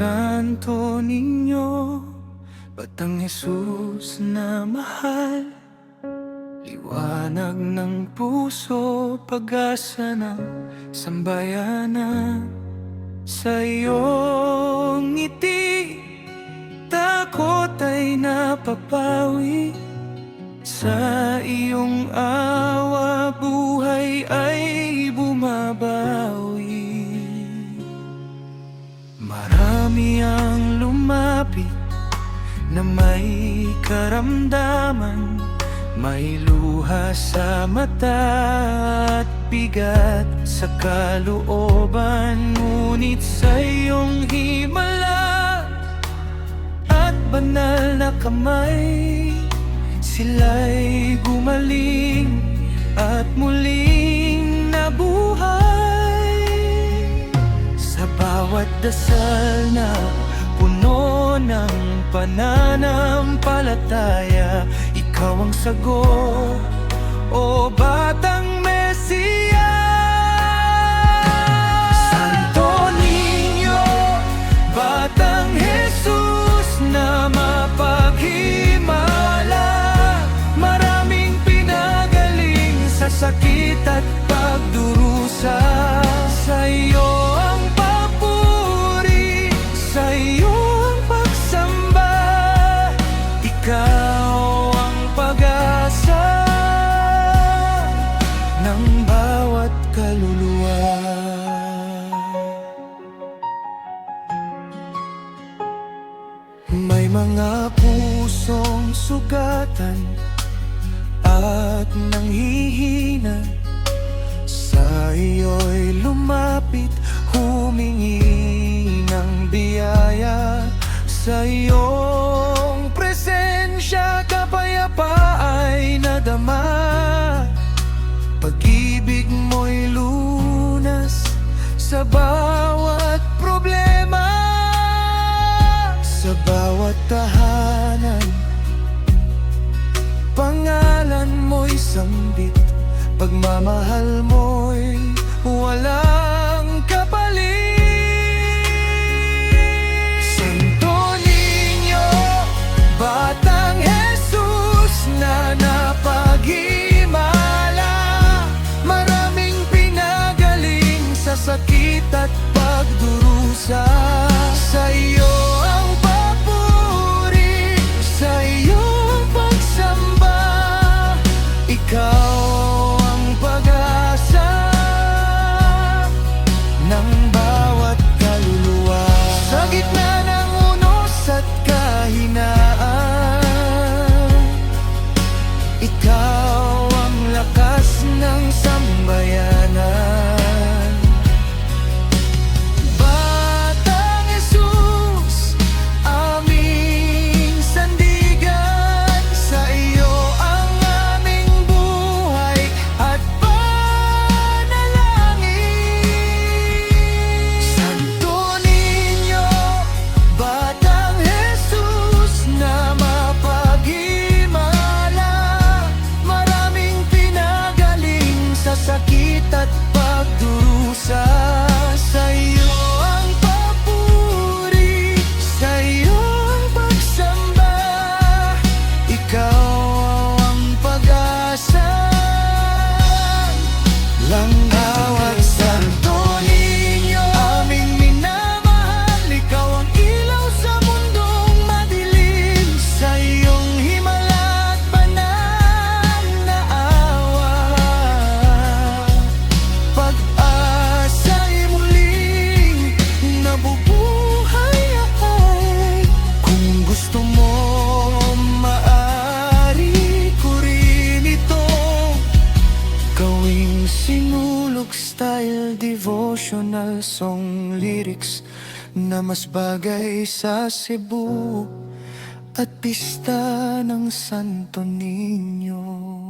Santo Niño, Batang Jesus na mahal, liwanag ng puso, pag-asa ng sambayanan. Sa iyong ngiti, takot ay napapawi. Sa iyong awa, buhay ay bumabawi. Marami ang lumapit na may karamdaman, may luha sa mata at bigat sa kalooban. Ngunit sa iyong himala at banal na kamay, sila'y gumaling at muling nabuhay. Sa bawat dasal na puno ng pananampalataya, ikaw ang sagot, o Batang Mesiya. Santo Niño, Batang Jesus na mapaghimala, maraming pinagaling sa sakit at pagdurusa. Sa iyo ang papuri, sa iyo ang pagsamba, ikaw ang pag-asa ng bawat kaluluwa. May mga pusong sugatan at nanghihina, sa iyo'y lumapit, humingi ng biyaya. Sa iyong presensya, kapayapaan ay nadama. Pag-ibig mo'y lunas sa bawat problema. Sa bawat tahanan, pangalan mo'y sambit, pagmamahal mo'y walang kapalit. Santo Niño, Batang Jesus na napaghimala, maraming pinagaling sa sakit at pagdurusa. Sa iyo ang papuri, sa iyo ang pagsamba, ikaw ang pag-asa ng bawat kaluluwa. Sa gitna ng unos at kahinaan, ikaw ang lakas ng sambayanan. Batang Jesus, aming sandigan, sa iyo ang aming buhay at panalangin. Santo Niño, Batang Jesus na mapaghimala, maraming pinagaling sa sakit at pagdurusa. Sa iyo ang papuri, sa iyo ang pagsamba, ikaw ang pag-asa ng bawat Santo Niño, aming minamahal, ikaw ang ilaw sa mundong madilim. Sa iyong himala at banal na awa, pag-asa'y muling nabubuhay. Kung gusto mo, maaari ko rin itong gawing sinulog style devotional song lyrics na mas bagay sa Cebu at pista ng Santo Niño.